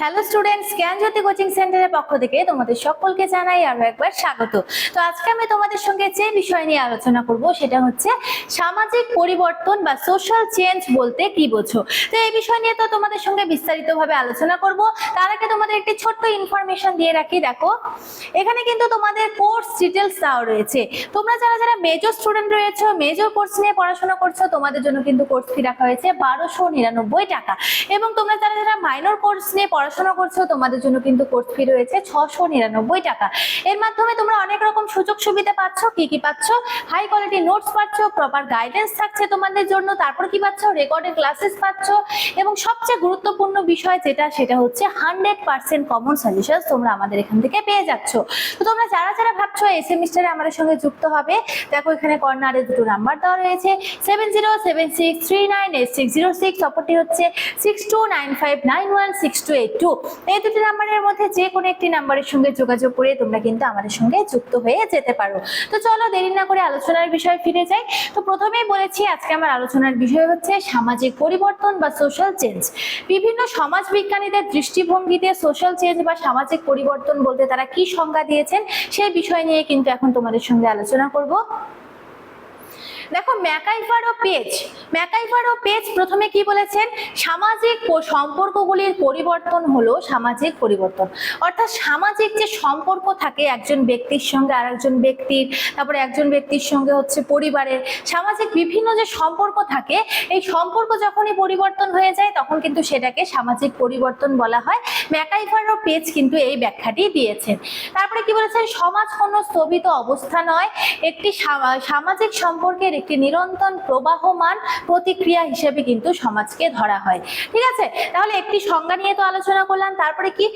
Hello students, জ্ঞানজ্যোতি coaching সেন্টারের পক্ষ থেকে তোমাদের সকলকে জানাই আরো একবার স্বাগত। তো আজকে আমি তোমাদের সঙ্গে যে বিষয় নিয়ে আলোচনা করব সেটা হচ্ছে সামাজিক পরিবর্তন বা সোশ্যাল চেঞ্জ বলতে কি বোঝো। তো এই বিষয় নিয়ে তো তোমাদের সঙ্গে বিস্তারিতভাবে আলোচনা করব। তার আগে তোমাদের একটি ছোট্ট ইনফরমেশন দিয়ে রাখি। দেখো, এখানে কিন্তু তোমাদের কোর্স ডিটেলস দেওয়া রয়েছে। তোমরা যারা যারা মেজর স্টুডেন্ট রয়েছে, মেজর কোর্স নিয়ে পড়াশোনা করছো, তোমাদের জন্য কিন্তু কোর্স ফি রাখা হয়েছে 1299 টাকা। এবং তোমরা যারা যারা মাইনর কোর্স নিয়ে পড়াশোনা করছো, তোমাদের জন্য কিন্তু কোর্স ফি রয়েছে 699 টাকা। এর মাধ্যমে তোমরা অনেক রকম সুযোগ সুবিধা পাচ্ছ। কি কি পাচ্ছ? হাই কোয়ালিটি নোটস পাচ্ছ, প্রপার গাইডেন্স থাকছে তোমাদের জন্য। তারপর কি পাচ্ছ? রেকর্ডেড ক্লাসেস পাচ্ছ। এবং সবচেয়ে গুরুত্বপূর্ণ বিষয় যেটা, সেটা হচ্ছে 100% কমন সলিউশন তোমরা আমাদের এখান থেকে পেয়ে যাচ্ছ। তো তোমরা যারা যারা ভাবছো এই সেমিস্টারে আমাদের সঙ্গে যুক্ত হবে, দেখো এখানে কর্নারে দুটো নাম্বার দেওয়া রয়েছে, 7076398606, অপরটি হচ্ছে 6295916282। এই দুটি নাম্বারের মধ্যে যে কোনো একটি নাম্বারের সঙ্গে যোগাযোগ করে তোমরা কিন্তু আমাদের সঙ্গে যুক্ত হয়ে যেতে পারো। তো চলো দেরি না করে আলোচনার বিষয়ে ফিরে যাই। তো প্রথমেই বলেছি আজকে আমার আলোচনার বিষয় হচ্ছে সামাজিক পরিবর্তন বা সোশ্যাল চেঞ্জ। বিভিন্ন সমাজ বিজ্ঞানীদের দৃষ্টিভঙ্গিতে সোশ্যাল চেঞ্জ বা সামাজিক পরিবর্তন বলতে তারা কি সংজ্ঞা দিয়েছেন সেই বিষয় নিয়ে কিন্তু এখন তোমাদের সঙ্গে আলোচনা করব। দেখো, ম্যাকাইভার ও পেজ প্রথমে কি বলেছেন? সামাজিক সম্পর্কগুলির পরিবর্তন হলো সামাজিক পরিবর্তন। অর্থাৎ সামাজিক যে সম্পর্ক থাকে একজন ব্যক্তির সঙ্গে আরেকজন ব্যক্তির, তারপরে একজন ব্যক্তির সঙ্গে হচ্ছে পরিবারের, সামাজিক বিভিন্ন যে সম্পর্ক থাকে, এই সম্পর্ক যখনই পরিবর্তন হয়ে যায় তখন কিন্তু সেটাকে সামাজিক পরিবর্তন বলা হয়। ম্যাকাইভার ও পেজ কিন্তু এই ব্যাখ্যাটি দিয়েছেন। তারপরে কি বলেছেন? সমাজ কোনো স্থবিত অবস্থা নয়, একটি সামাজিক সম্পর্কের একটি নিরন্তর প্রবাহমান প্রতিক্রিয়া হিসেবে কিন্তু সমাজকে ধরা হয়। ঠিক আছে, তাহলে একটি সংজ্ঞা নিয়ে তো আলোচনা করলাম। তারপরে কি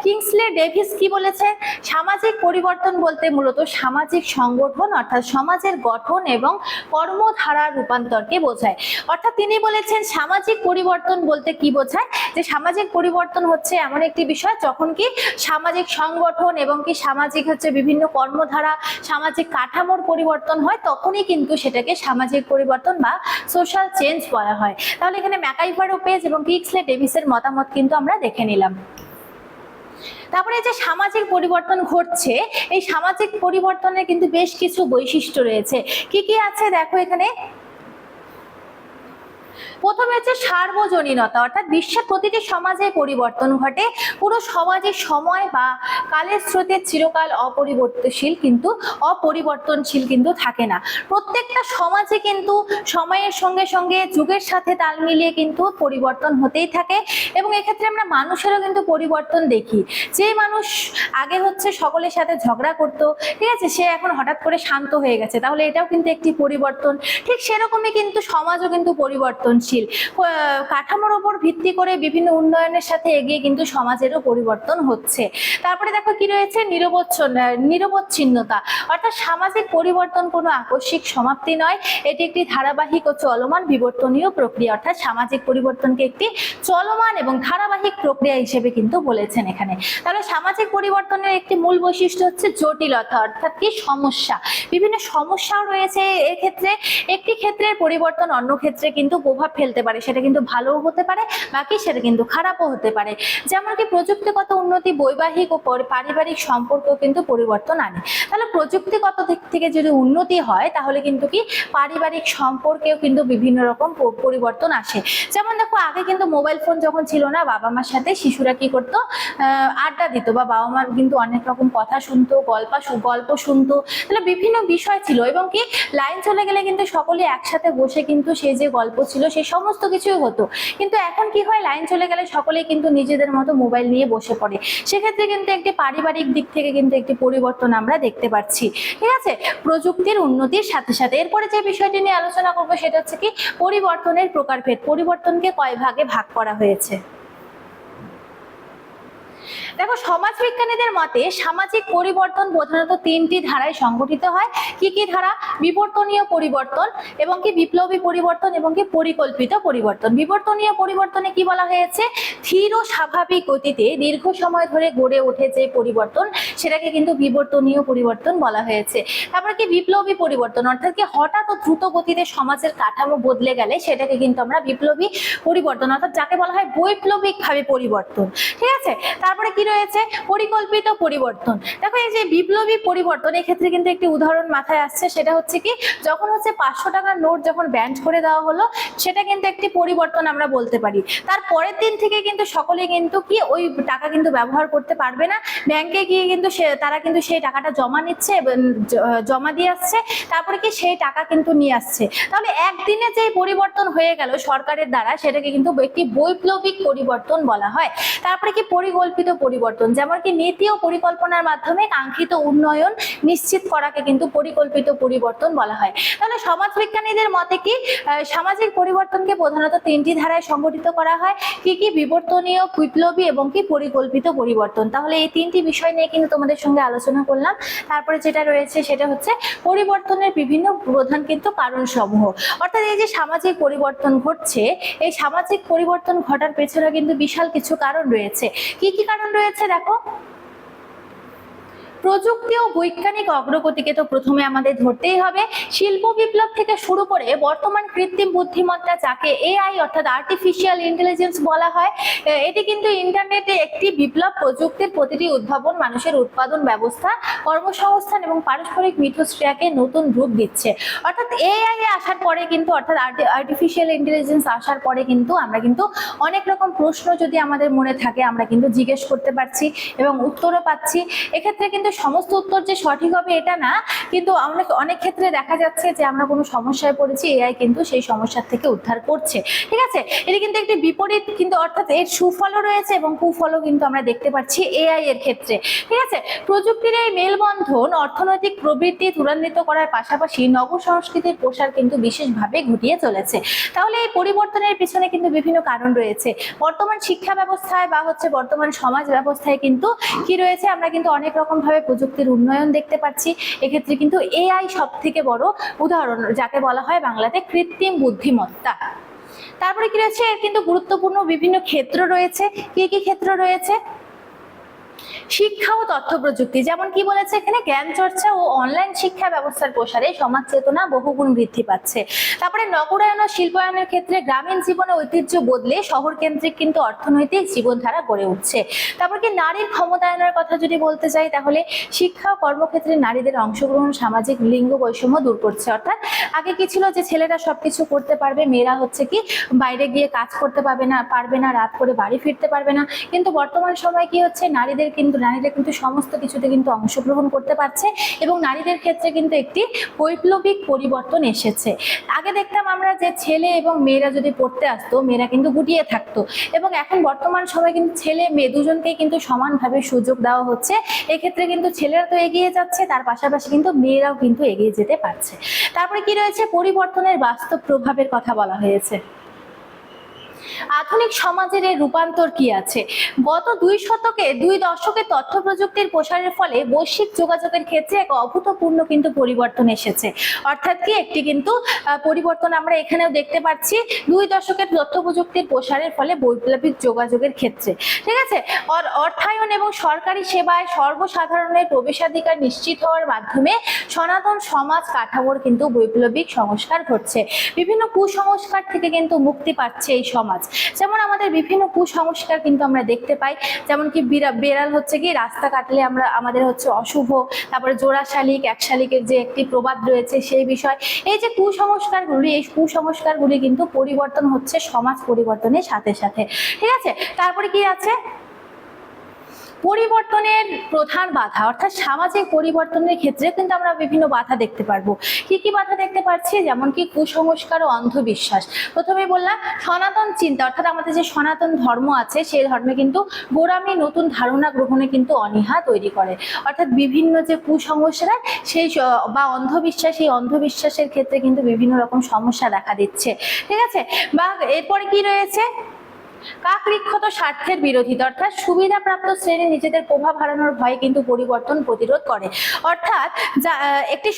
কিংসলে ডেভিস কি বলেছেন? সামাজিক পরিবর্তন বলতে মূলত সামাজিক সংগঠন অর্থাৎ সমাজের গঠন এবং কর্মধারার রূপান্তরকে বোঝায়। অর্থাৎ তিনি বলেছেন সামাজিক পরিবর্তন বলতে কি বোঝায়, যে সামাজিক পরিবর্তন হচ্ছে এমন একটি বিষয় যখন কি সামাজিক সংগঠন এবং কি সামাজিক হচ্ছে বিভিন্ন কর্মধারা, সামাজিক কাঠামোর পরিবর্তন হয়, তখনই কিন্তু সেটাকে সামাজিক পরিবর্তন বা সোশ্যাল চেঞ্জ বলা হয়। তাহলে এখানে ম্যাকাইভার ও পেজ এবং কিংসলে ডেভিসের মতামত কিন্তু আমরা দেখে নিলাম। তারপরে যে সামাজিক পরিবর্তন ঘটছে, এই সামাজিক পরিবর্তনের কিন্তু বেশ কিছু বৈশিষ্ট্য রয়েছে। কি কি আছে দেখো এখানে। প্রথমে হচ্ছে সার্বজনীনতা, অর্থাৎ বিশ্বের প্রতিটি সমাজে পরিবর্তন ঘটে। পুরো সমাজের সময় বা কালের স্রোতে চিরকাল অপরিবর্তনশীল কিন্তু থাকে না। প্রত্যেকটা সমাজে কিন্তু সময়ের সঙ্গে সঙ্গে যুগের সাথে তাল মিলিয়ে কিন্তু পরিবর্তন হতেই থাকে। এবং এক্ষেত্রে আমরা মানুষেরও কিন্তু পরিবর্তন দেখি। যে মানুষ আগে হচ্ছে সকলের সাথে ঝগড়া করতো, ঠিক আছে, সে এখন হঠাৎ করে শান্ত হয়ে গেছে, তাহলে এটাও কিন্তু একটি পরিবর্তন। ঠিক সেরকমই কিন্তু সমাজও কিন্তু পরিবর্তনশীল। কাঠামোর উপর ভিত্তি করে বিভিন্ন উন্নয়নের সাথে এগিয়ে কিন্তু সমাজেরও পরিবর্তন হচ্ছে। তারপরে দেখো কি রয়েছে? নিরবচ্ছিন্নতা, অর্থাৎ সামাজিক পরিবর্তন কোনো আকস্মিক সমাপ্তি নয়, এটি একটি ধারাবাহিক ও চলমান বিবর্তনীয় প্রক্রিয়া। অর্থাৎ সামাজিক পরিবর্তনকে একটি চলমান এবং ধারাবাহিক প্রক্রিয়া হিসেবে কিন্তু বলেছেন এখানে। তাহলে সামাজিক পরিবর্তনের একটি মূল বৈশিষ্ট্য হচ্ছে জটিলতা, অর্থাৎ কি সমস্যা, বিভিন্ন সমস্যাও রয়েছে। এক্ষেত্রে একটি ক্ষেত্রের পরিবর্তন অন্য ক্ষেত্রে কিন্তু প্রভাব ফেলতে পারে, সেটা কিন্তু ভালোও হতে পারে, বাকি সেটা কিন্তু খারাপও হতে পারে। যেমন কি প্রযুক্তিগত উন্নতি বৈবাহিক ও পারিবারিক সম্পর্ক কিন্তু পরিবর্তন আনে। তাহলে প্রযুক্তিগত দিক থেকে যদি উন্নতি হয় তাহলে কিন্তু কি পারিবারিক সম্পর্কেও কিন্তু বিভিন্ন রকম পরিবর্তন আসে। যেমন দেখো, আগে কিন্তু মোবাইল ফোন যখন ছিল না, বাবা মার সাথে শিশুরা কি করতো? আড্ডা দিত, বা বাবা মার কিন্তু অনেক রকম কথা শুনতো, গল্প শুনতো, তাহলে বিভিন্ন বিষয় ছিল। এবং কি লাইন চলে গেলে কিন্তু সকলে একসাথে বসে কিন্তু সেই যে গল্প ছিল সেই সমস্ত কিছুই হতো। কিন্তু এখন কি হয়? লাইন চলে গেলে সকলেই কিন্তু নিজেদের মতো মোবাইল নিয়ে বসে পড়ে। সেক্ষেত্রে কিন্তু একটি পারিবারিক দিক থেকে কিন্তু একটি পরিবর্তন আমরা দেখতে পাচ্ছি। ঠিক আছে, প্রযুক্তির উন্নতির সাথে সাথে। এরপরে যে বিষয়টি নিয়ে আলোচনা করবো সেটা হচ্ছে কি পরিবর্তনের প্রকারভেদ। পরিবর্তনকে কয় ভাগে ভাগ করা হয়েছে। দেখো, সমাজবিজ্ঞানীদের মতে সামাজিক পরিবর্তন প্রধানত তিনটি ধারায় সংগঠিত হয়। কি কি ধারা? বিবর্তনীয় পরিবর্তন, এবং কি বিপ্লবী পরিবর্তন, এবং কি পরিকল্পিত পরিবর্তন। বিবর্তনীয় পরিবর্তনে কি বলা হয়েছে? স্থির ও স্বাভাবিক গতিতে দীর্ঘ সময় ধরে গড়ে ওঠে যে পরিবর্তন, সেটাকে কিন্তু বিবর্তনীয় পরিবর্তন বলা হয়েছে। তারপরে কি বিপ্লবী পরিবর্তন, অর্থাৎ কি হঠাৎ ও দ্রুত গতিতে সমাজের কাঠামো বদলে গেলে সেটাকে কিন্তু আমরা বিপ্লবী পরিবর্তন, অর্থাৎ যাকে বলা হয় বৈপ্লবিক ভাবে পরিবর্তন। ঠিক আছে, তারপরে কি রয়েছে? পরিকল্পিত পরিবর্তন। দেখো, এই যে বিপ্লবী পরিবর্তন, এক্ষেত্রে কিন্তু একটি উদাহরণ মাথায় আসছে, সেটা হচ্ছে কি, যখন হচ্ছে 500 টাকার নোট যখন ব্যান্ড করে দেওয়া হলো, সেটা কিন্তু একটি পরিবর্তন আমরা বলতে পারি। তার পরের দিন থেকে কিন্তু সকলে কিন্তু কি ওই টাকা কিন্তু ব্যবহার করতে পারবে না, ব্যাংকে গিয়ে কিন্তু তারা কিন্তু সেই টাকাটা জমা নিচ্ছে, জমা দিয়ে আসছে, তারপরে কি সেই টাকা কিন্তু নিয়ে আসছে। তাহলে একদিনে যে পরিবর্তন হয়ে গেল সরকারের দ্বারা, সেটাকে কিন্তু একটি বৈপ্লবিক পরিবর্তন বলা হয়। তারপরে কি পরিকল্পিত পরিবর্তন, যেমন কি নীতি ও পরিকল্পনার মাধ্যমে কাঙ্ক্ষিত উন্নয়ন নিশ্চিত করাকে কিন্তু পরিকল্পিত পরিবর্তন বলা হয়। তাহলে সমাজবিজ্ঞানীদের মতে কি সামাজিক পরিবর্তনকে প্রধানত তিনটি ধারায় সংগঠিত করা হয়। কি কি? বিবর্তনীয়, বিপ্লবী এবং কি পরিকল্পিত পরিবর্তন। তাহলে এই তিনটি বিষয় নিয়ে কিন্তু তোমাদের সঙ্গে আলোচনা করলাম। তারপরে যেটা রয়েছে সেটা হচ্ছে পরিবর্তনের বিভিন্ন প্রধান কিন্তু কারণ সমূহ, অর্থাৎ এই যে সামাজিক পরিবর্তন ঘটছে, এই সামাজিক পরিবর্তন ঘটার পেছনে কিন্তু বিশাল কিছু কারণ রয়েছে। কি কি কারণ রয়েছে? দেখো, প্রযুক্তি ও বৈজ্ঞানিক অগ্রগতিকে তো প্রথমে আমাদের ধরতেই হবে। শিল্প বিপ্লব থেকে শুরু করে বর্তমান কৃত্রিম বুদ্ধিমত্তা, যাকে এআই অর্থাৎ আর্টিফিশিয়াল ইন্টেলিজেন্স বলা হয়, এটি কিন্তু ইন্টারনেটে একটি বিপ্লব। প্রযুক্তির প্রতিটি উদ্ভাবন মানুষের উৎপাদন ব্যবস্থা, কর্মসংস্থান এবং পারস্পরিক মিথস্ক্রিয়াকে নতুন রূপ দিচ্ছে। অর্থাৎ এআই আসার পরে কিন্তু, অর্থাৎ আর্টিফিশিয়াল ইন্টেলিজেন্স আসার পরে কিন্তু আমরা কিন্তু অনেক রকম প্রশ্ন যদি আমাদের মনে থাকে, আমরা কিন্তু জিজ্ঞেস করতে পারছি এবং উত্তরও পাচ্ছি। এক্ষেত্রে কিন্তু সমস্ত উত্তর যে সঠিক হবে এটা না, কিন্তু অনেক ক্ষেত্রে দেখা যাচ্ছে যে আমরা কোনো সমস্যায় পড়েছি, এআই কিন্তু সেই সমস্যার থেকে উদ্ধার করছে। ঠিক আছে, এটি কিন্তু একটি বিপরীত, কিন্তু অর্থাৎ এর সুফলও রয়েছে এবং কুফলও কিন্তু আমরা দেখতে পাচ্ছি এআই এর ক্ষেত্রে। ঠিক আছে, প্রযুক্তির এই মেলবন্ধন অর্থনৈতিক প্রবৃদ্ধি ত্বরান্বিত করার পাশাপাশি নব সংস্কৃতির প্রসার কিন্তু বিশেষভাবে ঘটিয়ে চলেছে। তাহলে এই পরিবর্তনের পিছনে কিন্তু বিভিন্ন কারণ রয়েছে। বর্তমান শিক্ষা ব্যবস্থায় বা হচ্ছে বর্তমান সমাজ ব্যবস্থায় কিন্তু কি রয়েছে, আমরা কিন্তু অনেক রকম ভাবে প্রযুক্তির উন্নয়ন দেখতে পাচ্ছি। এক্ষেত্রে কিন্তু এআই সব থেকে বড় উদাহরণ, যাকে বলা হয় বাংলাতে কৃত্রিম বুদ্ধিমত্তা। তারপরে কি রয়েছে, এর কিন্তু গুরুত্বপূর্ণ বিভিন্ন ক্ষেত্র রয়েছে। কি কি ক্ষেত্র রয়েছে? শিক্ষা ও তথ্য প্রযুক্তি, যেমন কি বলেছে এখানে, জ্ঞান চর্চা ও অনলাইন শিক্ষা ব্যবস্থার প্রসারে সমাজ চেতনা বহুগুণ বৃদ্ধি পাচ্ছে। তারপরে নগরায়ন ও শিল্পায়নের ক্ষেত্রে গ্রামীণ জীবনে ঐতিহ্য বদলে শহর কেন্দ্রিক কিন্তু অর্থনৈতিক জীবনধারা গড়ে উঠছে। তারপর কি নারীর ক্ষমতায়নের কথা যদি বলতে চাই, তাহলে শিক্ষা ও কর্মক্ষেত্রে নারীদের অংশগ্রহণ সামাজিক লিঙ্গ বৈষম্য দূর করছে। অর্থাৎ আগে কি ছিল, যে ছেলেরা সবকিছু করতে পারবে, মেয়েরা হচ্ছে কি বাইরে গিয়ে কাজ করতে পারবে না, রাত করে বাড়ি ফিরতে পারবে না। কিন্তু বর্তমান সময় কি হচ্ছে, নারীরা কিন্তু সমস্ত কিছুতে কিন্তু অংশগ্রহণ করতে পারছে এবং নারীদের ক্ষেত্রে কিন্তু একটি বৈপ্লবিক পরিবর্তন এসেছে। আগে দেখতাম আমরা যে ছেলে এবং মেয়েরা যদি পড়তে আসতো, মেয়েরা কিন্তু গুটিয়ে থাকতো, এবং এখন বর্তমান সময় কিন্তু ছেলে মেয়ে দুজনকেই কিন্তু সমানভাবে সুযোগ দেওয়া হচ্ছে। এক্ষেত্রে কিন্তু ছেলেরা তো এগিয়ে যাচ্ছে, তার পাশাপাশি কিন্তু মেয়েরাও কিন্তু এগিয়ে যেতে পারছে। তারপরে কি রয়েছে, পরিবর্তনের বাস্তব প্রভাবের কথা বলা হয়েছে। আধুনিক সমাজের এই রূপান্তর কি আছে? গত দুই দশকে তথ্য প্রযুক্তির প্রসারের ফলে বৈশ্বিক যোগাযোগের ক্ষেত্রে এক অভূতপূর্ণ কিন্তু পরিবর্তন এসেছে। অর্থাৎ কি একটি কিন্তু পরিবর্তন আমরা এখানেও দেখতে পাচ্ছি, 2 দশকের তথ্য প্রযুক্তির প্রসারের ফলে বৈপ্লবিক যোগাযোগের ক্ষেত্রে। ঠিক আছে, অর্থায়ন এবং সরকারি সেবায় সর্বসাধারণের প্রবেশাধিকার নিশ্চিত হওয়ার মাধ্যমে সনাতন সমাজ কাঠামোর কিন্তু বৈপ্লবিক সংস্কার ঘটছে। বিভিন্ন কুসংস্কার থেকে কিন্তু মুক্তি পাচ্ছে এই সমাজ। যেমন আমাদের বিভিন্ন কুসংস্কার কিন্তু আমরা দেখতে পাই, যেমন কি বেড়াল হচ্ছে কি রাস্তা কাটলে আমাদের হচ্ছে অশুভ, তারপরে জোড়া শালিক, এক শালিকের যে একটি প্রবাদ রয়েছে সেই বিষয়। এই যে কুসংস্কারগুলি কিন্তু পরিবর্তন হচ্ছে সমাজ পরিবর্তনের সাথে সাথে। ঠিক আছে, তারপরে কি আছে, পরিবর্তনের প্রধান বাধা, অর্থাৎ সামাজিক পরিবর্তনের ক্ষেত্রে কিন্তু আমরা বিভিন্ন বাধা দেখতে পারবো। কি কি বাধা দেখতে পাচ্ছি, যেমন কি কুসংস্কার ও অন্ধবিশ্বাস। প্রথমে বললাম সনাতন চিন্তা, অর্থাৎ আমাদের যে সনাতন ধর্ম আছে সেই ধর্মে কিন্তু গোঁড়ামি নতুন ধারণা গ্রহণে কিন্তু অনীহা তৈরি করে। অর্থাৎ বিভিন্ন যে কুসংস্কার সেই বা অন্ধবিশ্বাস, এই অন্ধবিশ্বাসের ক্ষেত্রে কিন্তু বিভিন্ন রকম সমস্যা দেখা দিচ্ছে। ঠিক আছে, বা এরপরে কি রয়েছে, কাকৃক্ষত স্বার্থের বিরোধিতা, অর্থাৎ সুবিধাপ্রাপ্ত শ্রেণী নিজেদের প্রভাব হারানোর ভয়ে কিন্তু পরিবর্তন প্রতিরোধ করে। অর্থাৎ একটি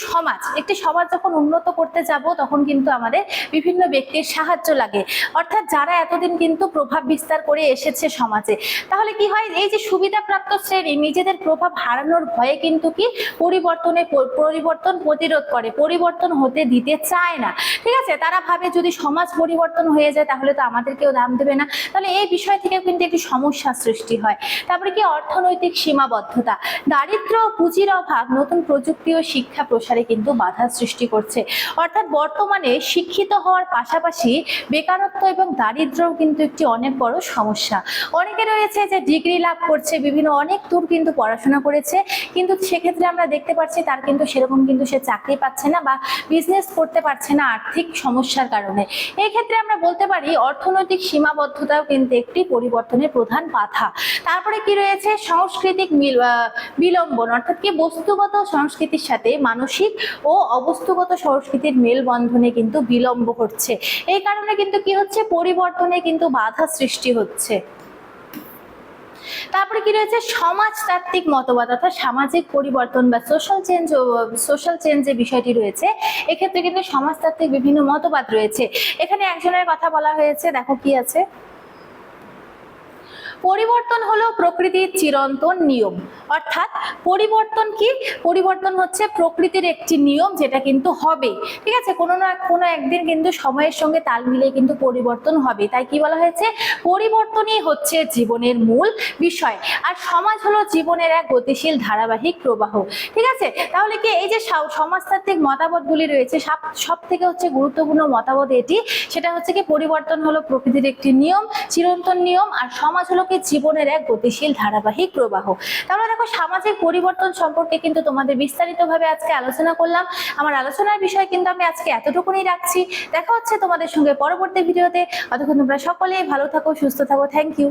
সমাজ যখন উন্নত করতে যাব তখন কিন্তু আমাদের বিভিন্ন ব্যক্তির সাহায্য লাগে, অর্থাৎ যারা এতদিন কিন্তু প্রভাব বিস্তার করে এসেছে সমাজে, তাহলে কি হয়, এই যে সুবিধাপ্রাপ্ত শ্রেণী নিজেদের প্রভাব হারানোর ভয়ে কিন্তু কি পরিবর্তন প্রতিরোধ করে, পরিবর্তন হতে দিতে চায় না। ঠিক আছে, তারা ভাবে যদি সমাজ পরিবর্তন হয়ে যায় তাহলে তো আমাদেরকেও দাম দেবে না, তাহলে এই বিষয় থেকে কিন্তু একটি সমস্যা সৃষ্টি হয়। তারপরে কি অর্থনৈতিক সীমাবদ্ধতা, দারিদ্র্য ও পুঁজির অভাব নতুন প্রযুক্তি ও শিক্ষা প্রসারে কিন্তু বাধা সৃষ্টি করছে। অর্থাৎ বর্তমানে শিক্ষিত হওয়ার পাশাপাশি বেকারত্ব এবং দারিদ্র্যও কিন্তু একটি অনেক বড় সমস্যা। অনেকে রয়েছে যে ডিগ্রি লাভ করছে, বিভিন্ন অনেক দূর কিন্তু পড়াশোনা করেছে, কিন্তু সেক্ষেত্রে আমরা দেখতে পাচ্ছি তার কিন্তু সেরকম কিন্তু সে চাকরি পাচ্ছে না বা বিজনেস করতে পারছে না আর্থিক সমস্যার কারণে। এই ক্ষেত্রে আমরা বলতে পারি অর্থনৈতিক সীমাবদ্ধতাও কিন্তু একটি পরিবর্তনের প্রধান বাধা। তারপরে কি রয়েছে, সাংস্কৃতিক বিলম্বন, অর্থাৎ কি বস্তুগত সংস্কৃতির সাথে মানসিক ও অবস্তুগত সংস্কৃতির মেলবন্ধনে কিন্তু বিলম্ব হচ্ছে। এই কারণে কিন্তু কি হচ্ছে, পরিবর্তনে কিন্তু বাধা সৃষ্টি হচ্ছে। তারপরে কি রয়েছে, সমাজতাত্ত্বিক মতবাদ, অর্থাৎ সামাজিক পরিবর্তন বা সোশ্যাল চেঞ্জ যে বিষয়টি রয়েছে, এক্ষেত্রে কিন্তু সমাজতাত্ত্বিক বিভিন্ন মতবাদ রয়েছে। এখানে একজনের কথা বলা হয়েছে, দেখো কি আছে, পরিবর্তন হলো প্রকৃতির চিরন্তন নিয়ম। অর্থাৎ পরিবর্তন কি, পরিবর্তন হচ্ছে প্রকৃতির একটি নিয়ম যেটা কিন্তু হবে। ঠিক আছে, কোনো না কোনো একদিন কিন্তু সময়ের সঙ্গে তাল মিলিয়ে কিন্তু পরিবর্তন হবে। তাই কি বলা হয়েছে, পরিবর্তনই হচ্ছে জীবনের মূল বিষয়, আর সমাজ হলো জীবনের এক গতিশীল ধারাবাহিক প্রবাহ। ঠিক আছে, তাহলে কি এই যে সমাজতাত্ত্বিক মতামতগুলি রয়েছে, সব থেকে হচ্ছে গুরুত্বপূর্ণ মতামত এটি, সেটা হচ্ছে কি পরিবর্তন হলো প্রকৃতির একটি নিয়ম, চিরন্তন নিয়ম, আর সমাজ হলো জীবনের এক গতিশীল ধারাবাহিক প্রবাহ। তাহলে দেখো, সামাজিক পরিবর্তন সম্পর্কে কিন্তু তোমাদের বিস্তারিতভাবে আজকে আলোচনা করলাম। আমার আলোচনার বিষয় কিন্তু আমি আজকে এতটুকুনি রাখছি। দেখা হচ্ছে তোমাদের সঙ্গে পরবর্তী ভিডিওতে। ততক্ষণ তোমরা সকলেই ভালো থাকো, সুস্থ থাকো। Thank you.